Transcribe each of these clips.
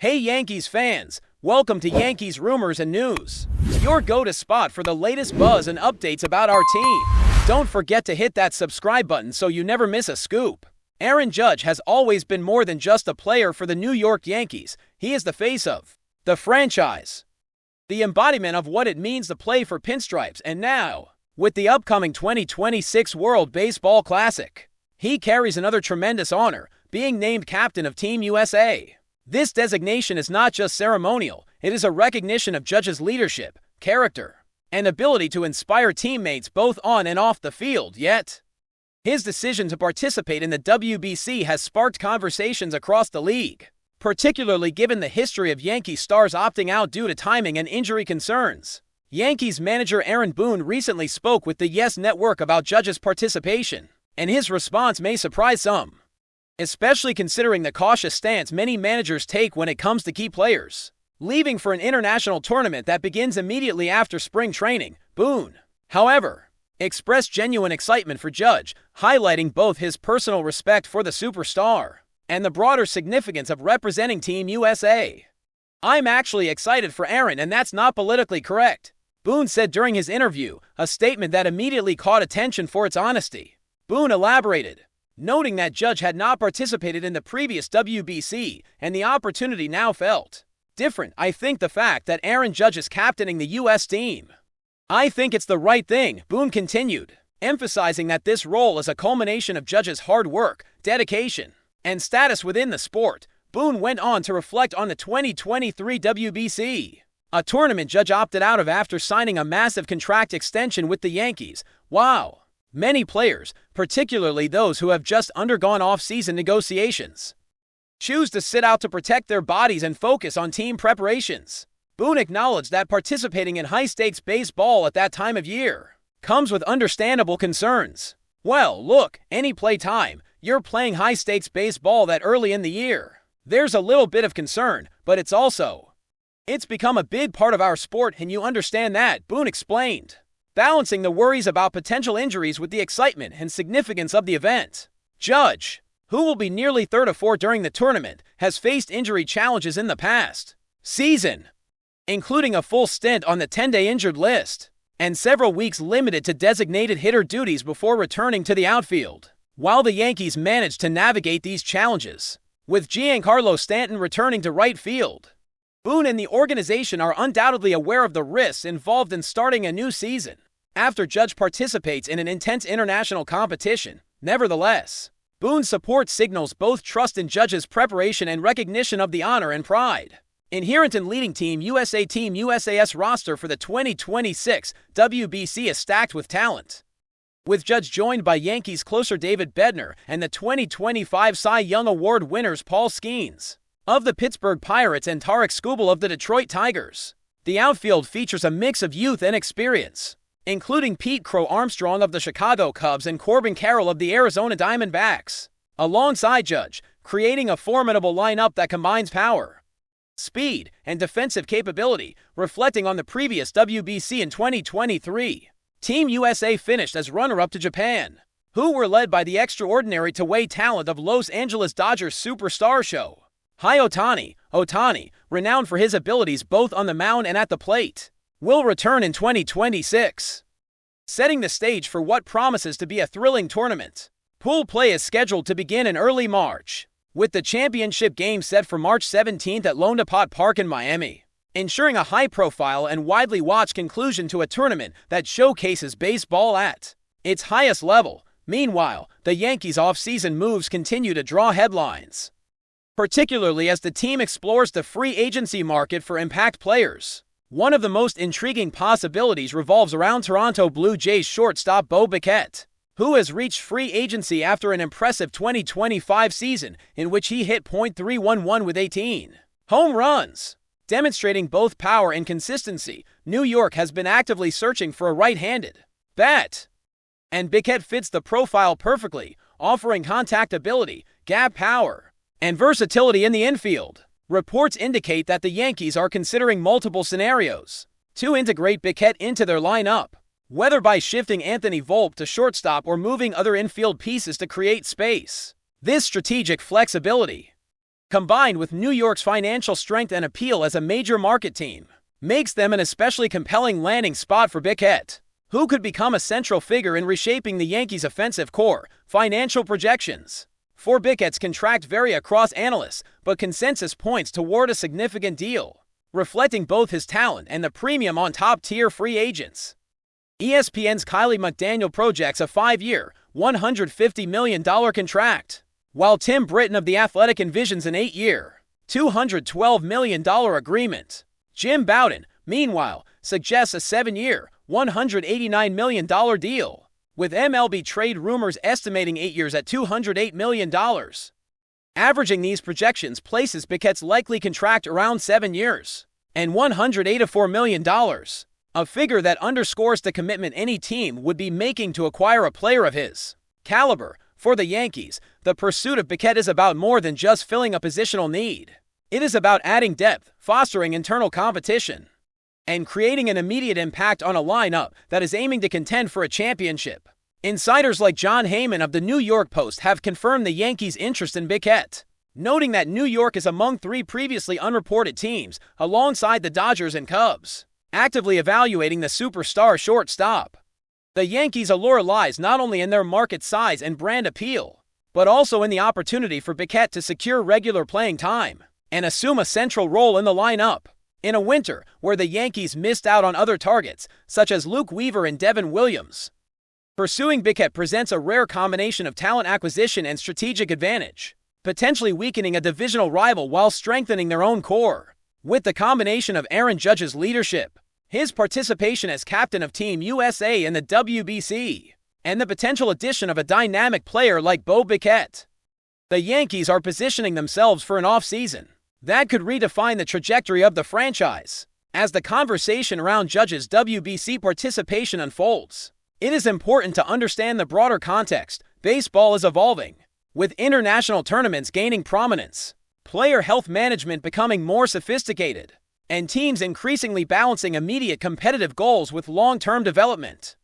Hey Yankees fans, welcome to Yankees Rumors and News, your go-to spot for the latest buzz and updates about our team. Don't forget to hit that subscribe button so you never miss a scoop. Aaron Judge has always been more than just a player for the New York Yankees. He is the face of the franchise, the embodiment of what it means to play for pinstripes, and now, with the upcoming 2026 World Baseball Classic, he carries another tremendous honor, being named captain of Team USA. This designation is not just ceremonial, it is a recognition of Judge's leadership, character, and ability to inspire teammates both on and off the field. Yet, his decision to participate in the WBC has sparked conversations across the league, particularly given the history of Yankee stars opting out due to timing and injury concerns. Yankees manager Aaron Boone recently spoke with the Yes Network about Judge's participation, and his response may surprise some, especially considering the cautious stance many managers take when it comes to key players leaving for an international tournament that begins immediately after spring training. Boone, however, expressed genuine excitement for Judge, highlighting both his personal respect for the superstar and the broader significance of representing Team USA. "I'm actually excited for Aaron, and that's not politically correct," Boone said during his interview, a statement that immediately caught attention for its honesty. Boone elaborated, noting that Judge had not participated in the previous WBC and the opportunity now felt different. "I think the fact that Aaron Judge is captaining the U.S. team, I think it's the right thing," Boone continued, emphasizing that this role is a culmination of Judge's hard work, dedication, and status within the sport. Boone went on to reflect on the 2023 WBC, a tournament Judge opted out of after signing a massive contract extension with the Yankees. Wow. Many players, particularly those who have just undergone off-season negotiations, choose to sit out to protect their bodies and focus on team preparations. Boone acknowledged that participating in high-stakes baseball at that time of year comes with understandable concerns. "Well, look, any play time, you're playing high-stakes baseball that early in the year. There's a little bit of concern, but it's become a big part of our sport, and you understand that," Boone explained, balancing the worries about potential injuries with the excitement and significance of the event. Judge, who will be nearly 34 during the tournament, has faced injury challenges in the past season, including a full stint on the 10-day injured list and several weeks limited to designated hitter duties before returning to the outfield. While the Yankees managed to navigate these challenges, with Giancarlo Stanton returning to right field, Boone and the organization are undoubtedly aware of the risks involved in starting a new season after Judge participates in an intense international competition. Nevertheless, Boone's support signals both trust in Judge's preparation and recognition of the honor and pride inherent in leading Team USA. Team USA's roster for the 2026 WBC is stacked with talent, with Judge joined by Yankees closer David Bednar and the 2025 Cy Young Award winners Paul Skeens of the Pittsburgh Pirates and Tarik Skubal of the Detroit Tigers. The outfield features a mix of youth and experience, including Pete Crow Armstrong of the Chicago Cubs and Corbin Carroll of the Arizona Diamondbacks, alongside Judge, creating a formidable lineup that combines power, speed, and defensive capability. Reflecting on the previous WBC in 2023, Team USA finished as runner-up to Japan, who were led by the extraordinary two-way talent of Los Angeles Dodgers superstar Shohei Ohtani, renowned for his abilities both on the mound and at the plate, will return in 2026, setting the stage for what promises to be a thrilling tournament. Pool play is scheduled to begin in early March, with the championship game set for March 17th at Lone Depot Park in Miami, ensuring a high-profile and widely watched conclusion to a tournament that showcases baseball at its highest level. Meanwhile, the Yankees' off-season moves continue to draw headlines, particularly as the team explores the free agency market for impact players. One of the most intriguing possibilities revolves around Toronto Blue Jays shortstop Bo Bichette, who has reached free agency after an impressive 2025 season in which he hit .311 with 18 home runs. Demonstrating both power and consistency, New York has been actively searching for a right-handed bat, and Bichette fits the profile perfectly, offering contact ability, gap power, and versatility in the infield. Reports indicate that the Yankees are considering multiple scenarios to integrate Bichette into their lineup, whether by shifting Anthony Volpe to shortstop or moving other infield pieces to create space. This strategic flexibility combined with New York's financial strength and appeal as a major market team, makes them an especially compelling landing spot for Bichette, who could become a central figure in reshaping the Yankees' offensive core. Financial projections for Bichette's contract vary across analysts, but consensus points toward a significant deal, reflecting both his talent and the premium on top-tier free agents. ESPN's Kylie McDaniel projects a 5-year, $150 million contract, while Tim Britton of The Athletic envisions an 8-year, $212 million agreement. Jim Bowden, meanwhile, suggests a 7-year, $189 million deal, with MLB trade rumors estimating 8 years at $208 million. Averaging these projections places Bichette's likely contract around 7 years and $184 million, a figure that underscores the commitment any team would be making to acquire a player of his caliber. For the Yankees, the pursuit of Bichette is about more than just filling a positional need. It is about adding depth, fostering internal competition, and creating an immediate impact on a lineup that is aiming to contend for a championship. Insiders like John Heyman of the New York Post have confirmed the Yankees' interest in Bichette, noting that New York is among 3 previously unreported teams, alongside the Dodgers and Cubs, actively evaluating the superstar shortstop. The Yankees' allure lies not only in their market size and brand appeal, but also in the opportunity for Bichette to secure regular playing time and assume a central role in the lineup. In a winter where the Yankees missed out on other targets, such as Luke Weaver and Devin Williams, pursuing Bichette presents a rare combination of talent acquisition and strategic advantage, potentially weakening a divisional rival while strengthening their own core. With the combination of Aaron Judge's leadership, his participation as captain of Team USA in the WBC, and the potential addition of a dynamic player like Bo Bichette, the Yankees are positioning themselves for an offseason that could redefine the trajectory of the franchise. As the conversation around Judge's WBC participation unfolds, it is important to understand the broader context. Baseball is evolving, with international tournaments gaining prominence, player health management becoming more sophisticated, and teams increasingly balancing immediate competitive goals with long-term development.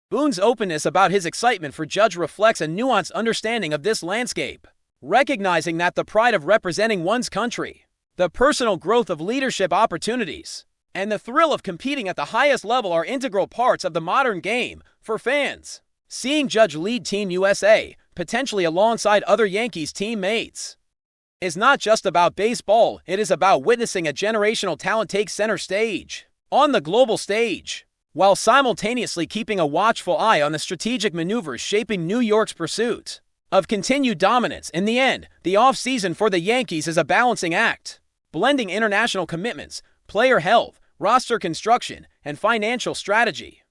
Boone's openness about his excitement for Judge reflects a nuanced understanding of this landscape, recognizing that the pride of representing one's country, the personal growth of leadership opportunities, and the thrill of competing at the highest level are integral parts of the modern game. For fans, seeing Judge lead Team USA, potentially alongside other Yankees teammates, is not just about baseball, it is about witnessing a generational talent take center stage on the global stage, while simultaneously keeping a watchful eye on the strategic maneuvers shaping New York's pursuit of continued dominance. In the end, the offseason for the Yankees is a balancing act, blending international commitments, player health, roster construction, and financial strategy.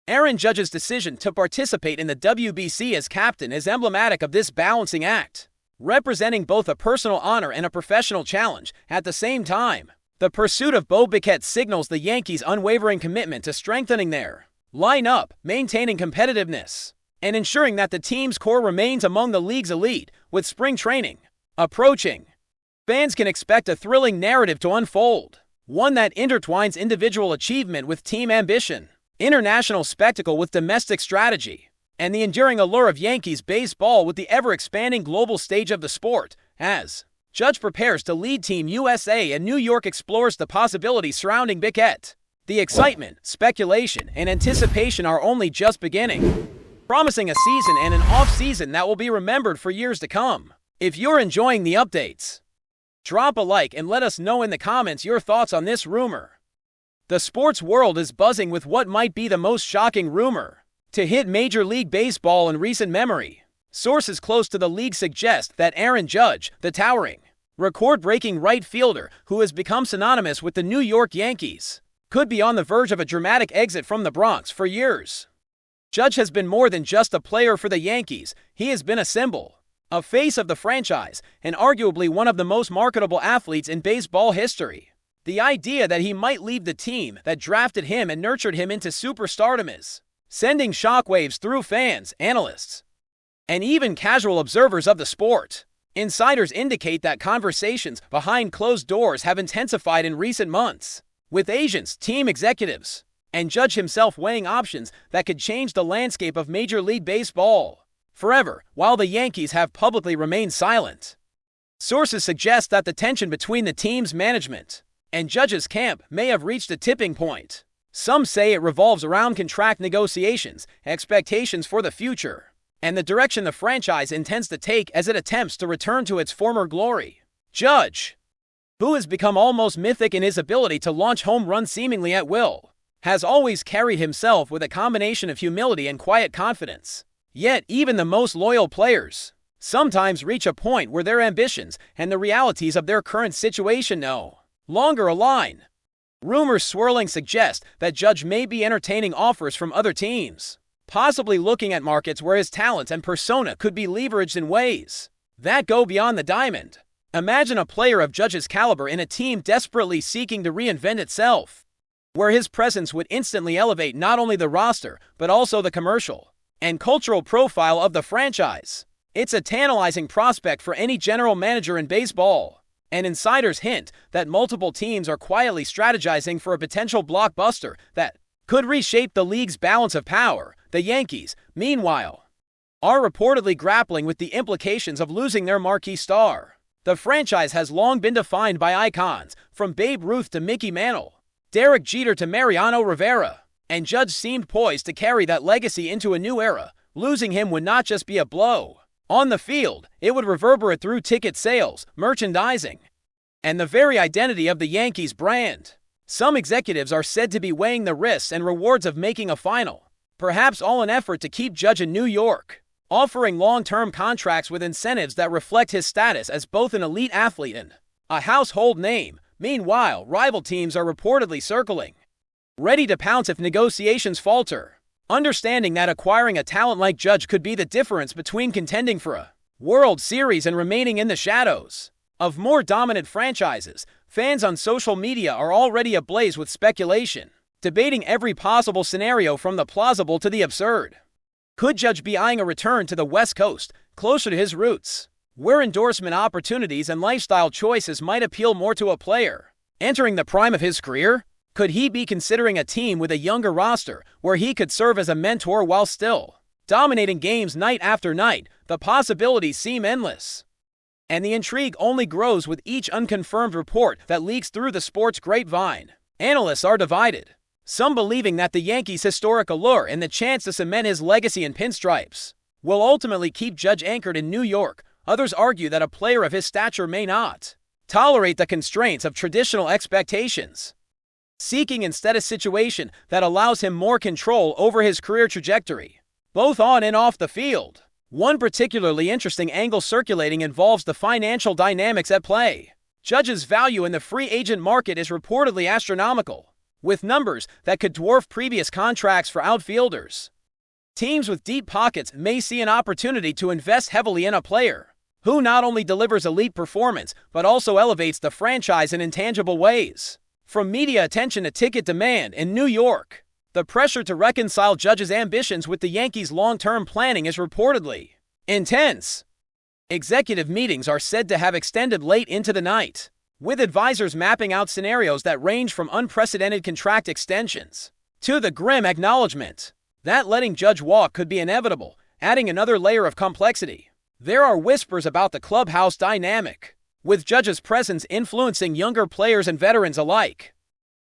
Aaron Judge's decision to participate in the WBC as captain is emblematic of this balancing act, representing both a personal honor and a professional challenge. At the same time, the pursuit of Bo Bichette signals the Yankees' unwavering commitment to strengthening their lineup, maintaining competitiveness, and ensuring that the team's core remains among the league's elite. With spring training approaching, fans can expect a thrilling narrative to unfold, one that intertwines individual achievement with team ambition, international spectacle with domestic strategy, and the enduring allure of Yankees baseball with the ever-expanding global stage of the sport. As Judge prepares to lead Team USA and New York explores the possibilities surrounding Bichette, the excitement, speculation, and anticipation are only just beginning, promising a season and an off-season that will be remembered for years to come. If you're enjoying the updates, drop a like and let us know in the comments your thoughts on this rumor. The sports world is buzzing with what might be the most shocking rumor to hit Major League Baseball in recent memory. Sources close to the league suggest that Aaron Judge, the towering, record-breaking right fielder who has become synonymous with the New York Yankees, could be on the verge of a dramatic exit from the Bronx. For years, Judge has been more than just a player for the Yankees. He has been a symbol, a face of the franchise, and arguably one of the most marketable athletes in baseball history. The idea that he might leave the team that drafted him and nurtured him into superstardom is sending shockwaves through fans, analysts, and even casual observers of the sport. Insiders indicate that conversations behind closed doors have intensified in recent months, with agents, team executives, and Judge himself weighing options that could change the landscape of Major League Baseball forever. While the Yankees have publicly remained silent, Sources suggest that the tension between the team's management and Judge's camp may have reached a tipping point. Some say it revolves around contract negotiations, expectations for the future, and the direction the franchise intends to take as it attempts to return to its former glory. Judge, who has become almost mythic in his ability to launch home runs seemingly at will, has always carried himself with a combination of humility and quiet confidence. Yet, even the most loyal players sometimes reach a point where their ambitions and the realities of their current situation no longer align. Rumors swirling suggest that Judge may be entertaining offers from other teams, possibly looking at markets where his talent and persona could be leveraged in ways that go beyond the diamond. Imagine a player of Judge's caliber in a team desperately seeking to reinvent itself, where his presence would instantly elevate not only the roster, but also the commercial and cultural profile of the franchise. It's a tantalizing prospect for any general manager in baseball, and insiders hint that multiple teams are quietly strategizing for a potential blockbuster that could reshape the league's balance of power. The Yankees, meanwhile, are reportedly grappling with the implications of losing their marquee star. The franchise has long been defined by icons, from Babe Ruth to Mickey Mantle, Derek Jeter to Mariano Rivera, and Judge seemed poised to carry that legacy into a new era. Losing him would not just be a blow on the field, it would reverberate through ticket sales, merchandising, and the very identity of the Yankees brand. Some executives are said to be weighing the risks and rewards of making a final, perhaps all in effort to keep Judge in New York, offering long-term contracts with incentives that reflect his status as both an elite athlete and a household name. Meanwhile, rival teams are reportedly circling, ready to pounce if negotiations falter, understanding that acquiring a talent like Judge could be the difference between contending for a World Series and remaining in the shadows of more dominant franchises. Fans on social media are already ablaze with speculation, debating every possible scenario from the plausible to the absurd. Could Judge be eyeing a return to the West Coast, closer to his roots, where endorsement opportunities and lifestyle choices might appeal more to a player entering the prime of his career? Could he be considering a team with a younger roster where he could serve as a mentor while still dominating games night after night? The possibilities seem endless, and the intrigue only grows with each unconfirmed report that leaks through the sports grapevine. Analysts are divided, some believing that the Yankees' historic allure and the chance to cement his legacy in pinstripes will ultimately keep Judge anchored in New York. Others argue that a player of his stature may not tolerate the constraints of traditional expectations, seeking instead a situation that allows him more control over his career trajectory, both on and off the field. One particularly interesting angle circulating involves the financial dynamics at play. Judge's value in the free agent market is reportedly astronomical, with numbers that could dwarf previous contracts for outfielders. Teams with deep pockets may see an opportunity to invest heavily in a player who not only delivers elite performance but also elevates the franchise in intangible ways. From media attention to ticket demand in New York, the pressure to reconcile Judge's ambitions with the Yankees' long-term planning is reportedly intense. Executive meetings are said to have extended late into the night, with advisors mapping out scenarios that range from unprecedented contract extensions to the grim acknowledgement that letting Judge walk could be inevitable, adding another layer of complexity. There are whispers about the clubhouse dynamic, with Judge's presence influencing younger players and veterans alike.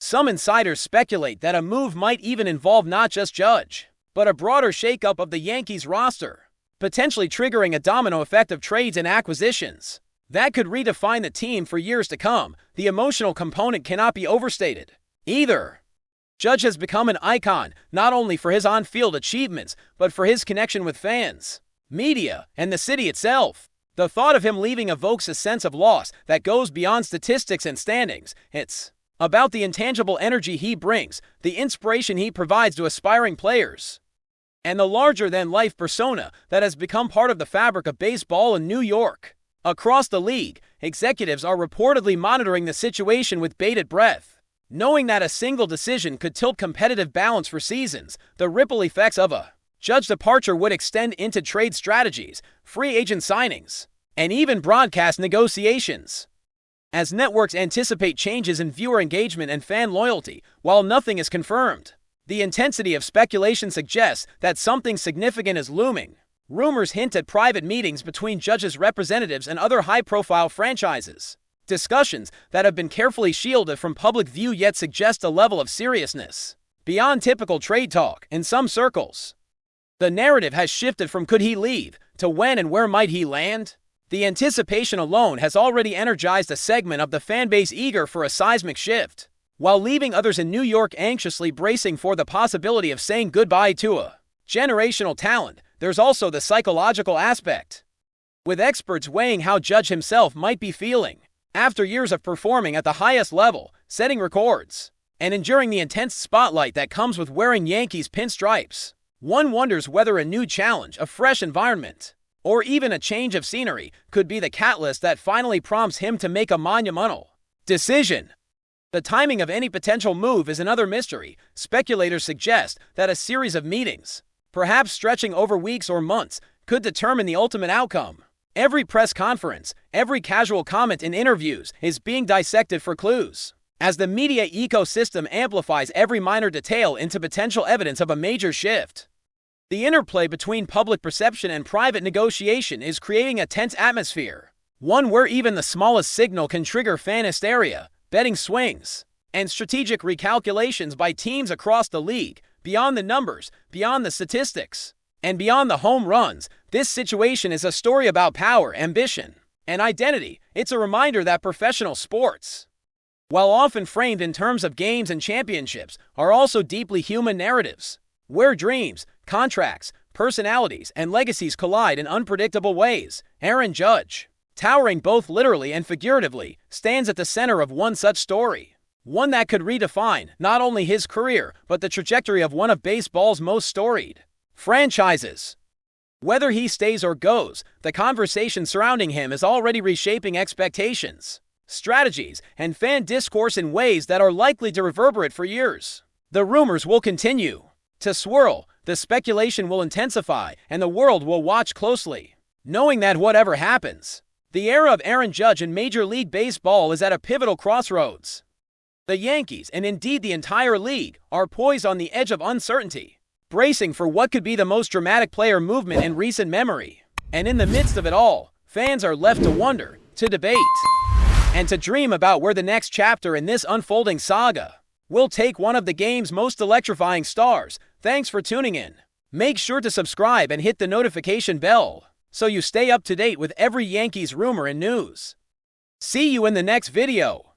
Some insiders speculate that a move might even involve not just Judge, but a broader shakeup of the Yankees roster, potentially triggering a domino effect of trades and acquisitions that could redefine the team for years to come. The emotional component cannot be overstated either. Judge has become an icon not only for his on-field achievements, but for his connection with fans, media, and the city itself. The thought of him leaving evokes a sense of loss that goes beyond statistics and standings. It's about the intangible energy he brings, the inspiration he provides to aspiring players, and the larger-than-life persona that has become part of the fabric of baseball in New York. Across the league, executives are reportedly monitoring the situation with bated breath, knowing that a single decision could tilt competitive balance for seasons. The ripple effects of a Judge departure would extend into trade strategies, free agent signings, and even broadcast negotiations, as networks anticipate changes in viewer engagement and fan loyalty. While nothing is confirmed, the intensity of speculation suggests that something significant is looming. Rumors hint at private meetings between Judge's representatives and other high-profile franchises. Discussions that have been carefully shielded from public view yet suggest a level of seriousness beyond typical trade talk in some circles. The narrative has shifted from could he leave to when and where might he land. The anticipation alone has already energized a segment of the fanbase eager for a seismic shift, while leaving others in New York anxiously bracing for the possibility of saying goodbye to a generational talent. There's also the psychological aspect, with experts weighing how Judge himself might be feeling after years of performing at the highest level, setting records, and enduring the intense spotlight that comes with wearing Yankees pinstripes. One wonders whether a new challenge, a fresh environment, or even a change of scenery could be the catalyst that finally prompts him to make a monumental decision. The timing of any potential move is another mystery. Speculators suggest that a series of meetings, perhaps stretching over weeks or months, could determine the ultimate outcome. Every press conference, every casual comment in interviews is being dissected for clues, as the media ecosystem amplifies every minor detail into potential evidence of a major shift. The interplay between public perception and private negotiation is creating a tense atmosphere, one where even the smallest signal can trigger fan hysteria, betting swings, and strategic recalculations by teams across the league. Beyond the numbers, beyond the statistics, and beyond the home runs, this situation is a story about power, ambition, and identity. It's a reminder that professional sports, while often framed in terms of games and championships, are also deeply human narratives, where dreams, contracts, personalities, and legacies collide in unpredictable ways. Aaron Judge, towering both literally and figuratively, stands at the center of one such story. One that could redefine not only his career, but the trajectory of one of baseball's most storied franchises. Whether he stays or goes, the conversation surrounding him is already reshaping expectations, strategies, and fan discourse in ways that are likely to reverberate for years. The rumors will continue to swirl, the speculation will intensify, and the world will watch closely, knowing that whatever happens, the era of Aaron Judge in Major League Baseball is at a pivotal crossroads. The Yankees, and indeed the entire league, are poised on the edge of uncertainty, bracing for what could be the most dramatic player movement in recent memory. And in the midst of it all, fans are left to wonder, to debate, and to dream about where the next chapter in this unfolding saga will take one of the game's most electrifying stars. Thanks for tuning in. Make sure to subscribe and hit the notification bell so you stay up to date with every Yankees rumor and news. See you in the next video.